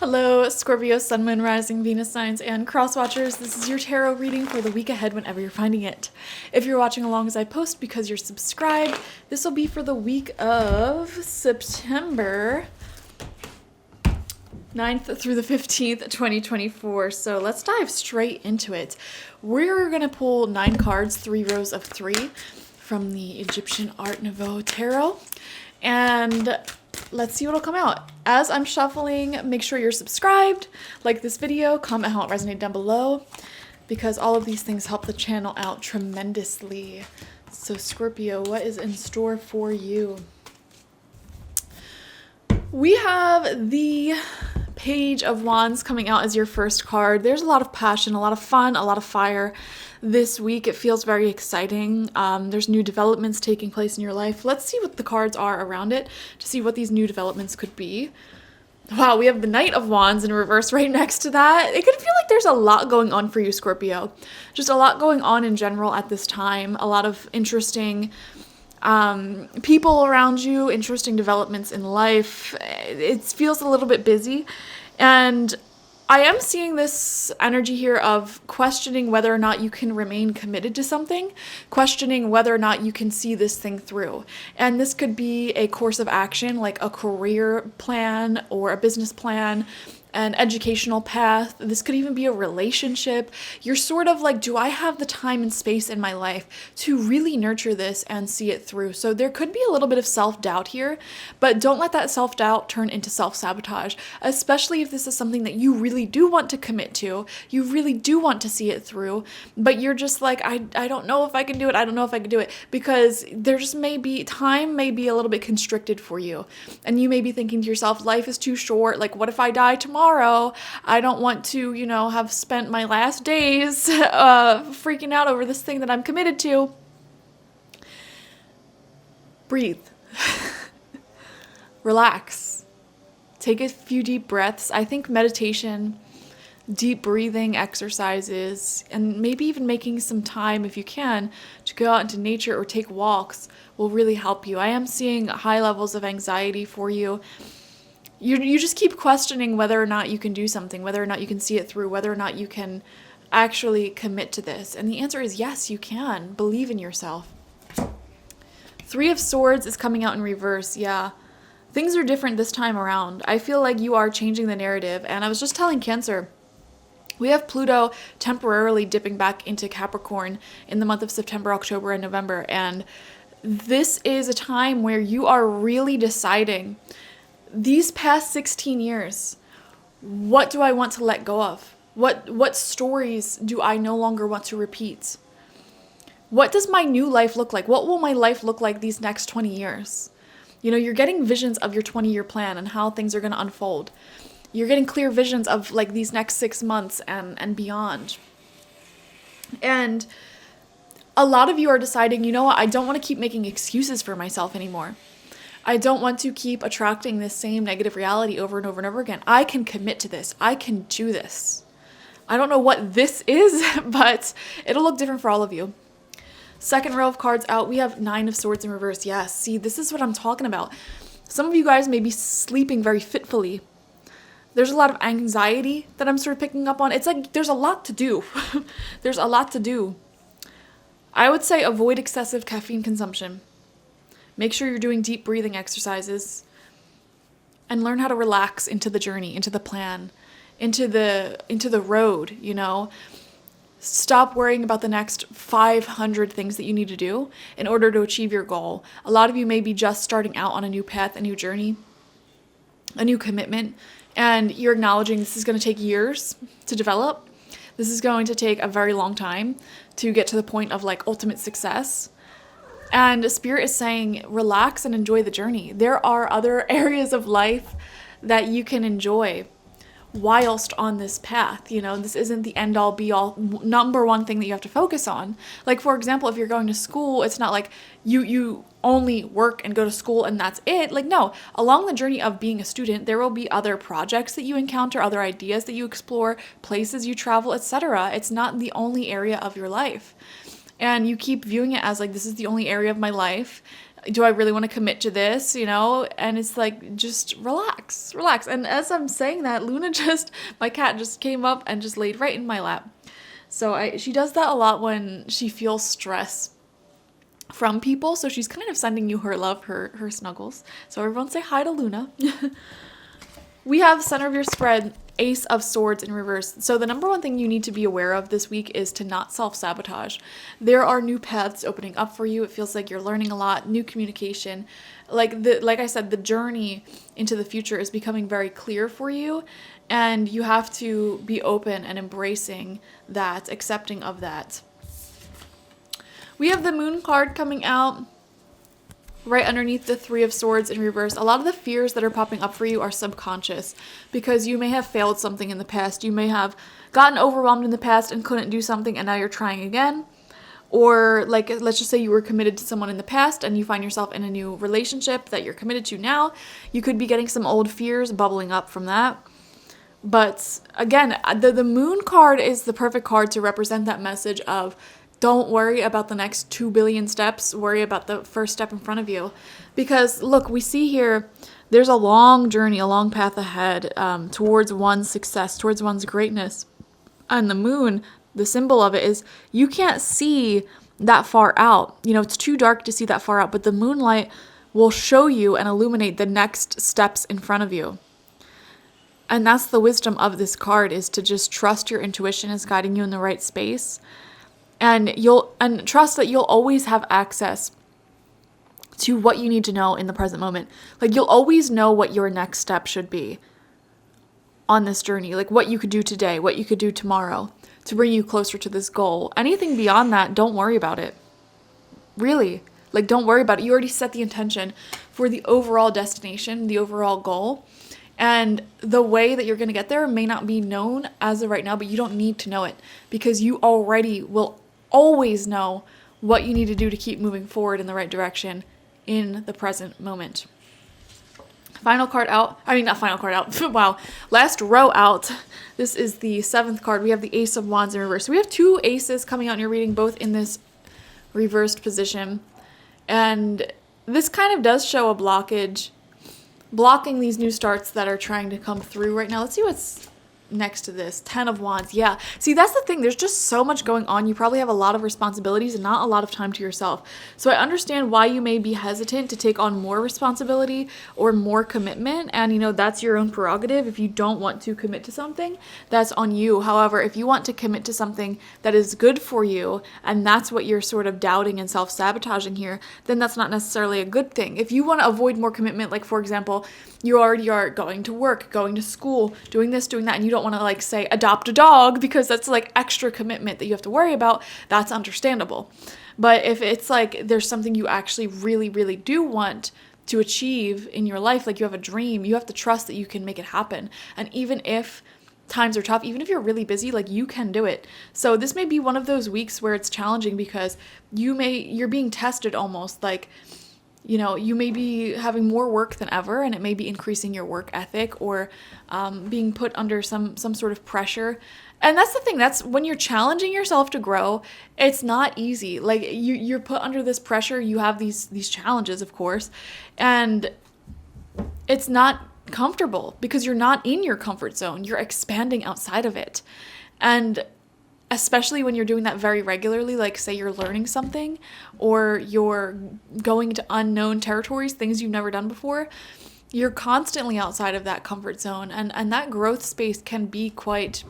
Hello, Scorpio, Sun, Moon, Rising, Venus signs, and cross watchers. This is your tarot reading for the week ahead whenever you're finding it. If you're watching along as I post because you're subscribed, this will be for the week of September 9th through the 15th, 2024. So let's dive straight into it. We're going to pull 9 cards, 3 rows of 3 from the Egyptian Art Nouveau Tarot. And let's see what'll come out. As I'm shuffling, make sure you're subscribed, like this video, comment how it resonated down below, because all of these things help the channel out tremendously. So Scorpio, what is in store for you? We have the Page of Wands coming out as your first card. There's a lot of passion, a lot of fun, a lot of fire this week. It feels very exciting. There's new developments taking place in your life. Let's see what the cards are around it to see what these new developments could be. Wow, we have the Knight of Wands in reverse right next to that. It could feel like there's a lot going on for you, Scorpio. Just a lot going on in general at this time. A lot of interesting people around you, interesting developments in life. It feels a little bit busy, and I am seeing this energy here of questioning whether or not you can remain committed to something, questioning whether or not you can see this thing through. And this could be a course of action, like a career plan or a business plan, an educational path. This could even be a relationship. You're sort of like, do I have the time and space in my life to really nurture this and see it through? So there could be a little bit of self-doubt here, but don't let that self-doubt turn into self-sabotage, especially if this is something that you really do want to commit to, you really do want to see it through, but you're just like, I don't know if I can do it. I don't know if I can do it, because there just time may be a little bit constricted for you. And you may be thinking to yourself, life is too short. Like, what if I die tomorrow? I don't want to, have spent my last days freaking out over this thing that I'm committed to. Breathe. Relax. Take a few deep breaths. I think meditation, deep breathing exercises, and maybe even making some time, if you can, to go out into nature or take walks will really help you. I am seeing high levels of anxiety for you. You just keep questioning whether or not you can do something, whether or not you can see it through, whether or not you can actually commit to this. And the answer is yes, you can. Believe in yourself. 3 of Swords is coming out in reverse. Yeah, things are different this time around. I feel like you are changing the narrative. And I was just telling Cancer, we have Pluto temporarily dipping back into Capricorn in the month of September, October, and November. And this is a time where you are really deciding, these past 16 years, what do I want to let go of? What stories do I no longer want to repeat? What does my new life look like? What will my life look like these next 20 years? You're getting visions of your 20-year plan and how things are going to unfold. You're getting clear visions of like these next 6 months and beyond. And a lot of you are deciding, you know what, I don't want to keep making excuses for myself anymore. I don't want to keep attracting this same negative reality over and over and over again. I can commit to this. I can do this. I don't know what this is, but it'll look different for all of you. Second row of cards out, we have 9 of Swords in reverse. Yes, see, this is what I'm talking about. Some of you guys may be sleeping very fitfully. There's a lot of anxiety that I'm sort of picking up on. It's like there's a lot to do. There's a lot to do. I would say avoid excessive caffeine consumption. Make sure you're doing deep breathing exercises, and learn how to relax into the journey, into the plan, into the road, Stop worrying about the next 500 things that you need to do in order to achieve your goal. A lot of you may be just starting out on a new path, a new journey, a new commitment, and you're acknowledging this is going to take years to develop. This is going to take a very long time to get to the point of like ultimate success. And Spirit is saying, relax and enjoy the journey. There are other areas of life that you can enjoy whilst on this path. This isn't the end all be all number one thing that you have to focus on. Like, for example, if you're going to school, it's not like you only work and go to school and that's it. Like, no, along the journey of being a student, there will be other projects that you encounter, other ideas that you explore, places you travel, etc. It's not the only area of your life. And you keep viewing it as like, this is the only area of my life. Do I really want to commit to this, And it's like, just relax, relax. And as I'm saying that, Luna my cat just came up and just laid right in my lap. So she does that a lot when she feels stress from people. So she's kind of sending you her love, her snuggles. So everyone say hi to Luna. We have center of your spread, Ace of Swords in reverse. So the number one thing you need to be aware of this week is to not self-sabotage. There are new paths opening up for you. It feels like you're learning a lot, new communication. Like I said, the journey into the future is becoming very clear for you, and you have to be open and embracing that, accepting of that. We have the Moon card coming out right underneath the Three of Swords in reverse. A lot of the fears that are popping up for you are subconscious because you may have failed something in the past. You may have gotten overwhelmed in the past and couldn't do something, and now you're trying again. Or like, let's just say you were committed to someone in the past and you find yourself in a new relationship that you're committed to now. You could be getting some old fears bubbling up from that. But again, the Moon card is the perfect card to represent that message of, don't worry about the next 2 billion steps. Worry about the first step in front of you. Because look, we see here, there's a long journey, a long path ahead towards one's success, towards one's greatness. And the moon, the symbol of it is you can't see that far out. It's too dark to see that far out, but the moonlight will show you and illuminate the next steps in front of you. And that's the wisdom of this card, is to just trust your intuition is guiding you in the right space. And trust that you'll always have access to what you need to know in the present moment. Like, you'll always know what your next step should be on this journey. Like, what you could do today, what you could do tomorrow to bring you closer to this goal. Anything beyond that, don't worry about it. Really. Like, don't worry about it. You already set the intention for the overall destination, the overall goal. And the way that you're going to get there may not be known as of right now, but you don't need to know it because you already will always know what you need to do to keep moving forward in the right direction in the present moment. Final card out. I mean, not final card out. Wow. Last row out. This is the 7th card. We have the Ace of Wands in reverse. So we have 2 aces coming out in your reading, both in this reversed position. And this kind of does show a blockage, blocking these new starts that are trying to come through right now. Let's see what's next to this. 10 of Wands. Yeah. See, that's the thing. There's just so much going on. You probably have a lot of responsibilities and not a lot of time to yourself. So I understand why you may be hesitant to take on more responsibility or more commitment. And, that's your own prerogative. If you don't want to commit to something, that's on you. However, if you want to commit to something that is good for you, and that's what you're sort of doubting and self-sabotaging here, then that's not necessarily a good thing. If you want to avoid more commitment, like, for example, you already are going to work, going to school, doing this, doing that, and you don't want to, like, say adopt a dog because that's like extra commitment that you have to worry about, that's understandable. But if it's like there's something you actually really, really do want to achieve in your life, like you have a dream, you have to trust that you can make it happen. And even if times are tough, even if you're really busy, like, you can do it. So this may be one of those weeks where it's challenging because you're being tested almost, like, you may be having more work than ever, and it may be increasing your work ethic or being put under some sort of pressure. And that's the thing. That's when you're challenging yourself to grow. It's not easy. Like, you're put under this pressure. You have these challenges, of course, and it's not comfortable because you're not in your comfort zone. You're expanding outside of it, and especially when you're doing that very regularly, like say you're learning something or you're going to unknown territories, things you've never done before, you're constantly outside of that comfort zone. And that growth space can be quite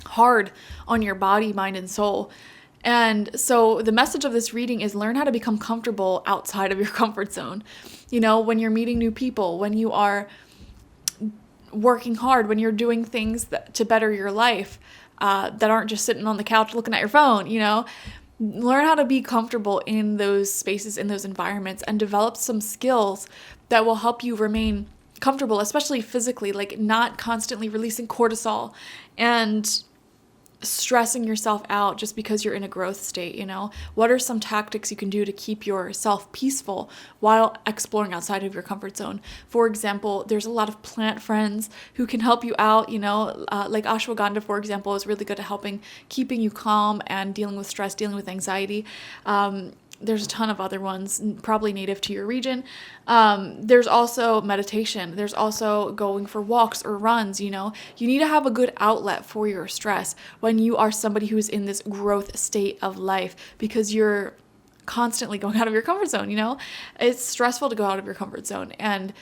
hard on your body, mind, and soul. And so the message of this reading is learn how to become comfortable outside of your comfort zone. When you're meeting new people, when you are working hard, when you're doing things to better your life, that aren't just sitting on the couch looking at your phone, learn how to be comfortable in those spaces, in those environments, and develop some skills that will help you remain comfortable, especially physically, like not constantly releasing cortisol and stressing yourself out just because you're in a growth state. What are some tactics you can do to keep yourself peaceful while exploring outside of your comfort zone? For example, there's a lot of plant friends who can help you out, like ashwagandha, for example, is really good at keeping you calm and dealing with stress, dealing with anxiety. There's a ton of other ones, probably native to your region. There's also meditation. There's also going for walks or runs, you know. You need to have a good outlet for your stress when you are somebody who's in this growth state of life, because you're constantly going out of your comfort zone, you know. It's stressful to go out of your comfort zone. And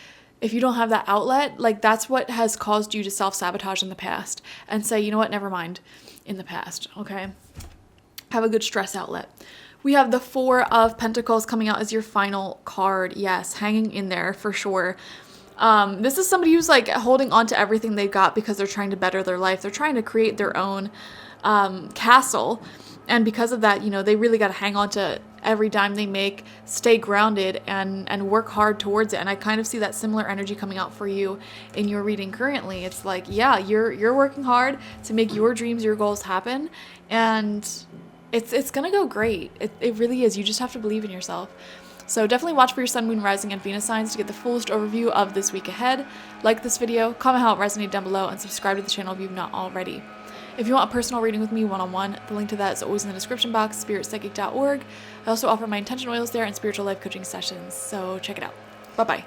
if you don't have that outlet, like that's what has caused you to self-sabotage in the past and say, you know what, never mind in the past, okay? Have a good stress outlet. We have the Four of Pentacles coming out as your final card. Yes, hanging in there for sure. This is somebody who's like holding on to everything they got because they're trying to better their life. They're trying to create their own castle. And because of that, you know, they really got to hang on to every dime they make, stay grounded, and work hard towards it. And I kind of see that similar energy coming out for you in your reading currently. It's like, yeah, you're working hard to make your dreams, your goals happen. And it's going to go great. It really is. You just have to believe in yourself. So definitely watch for your sun, moon, rising, and Venus signs to get the fullest overview of this week ahead. Like this video, comment how it resonated down below, and subscribe to the channel if you've not already. If you want a personal reading with me one-on-one, the link to that is always in the description box, spiritpsychic.org. I also offer my intention oils there and spiritual life coaching sessions, so check it out. Bye-bye.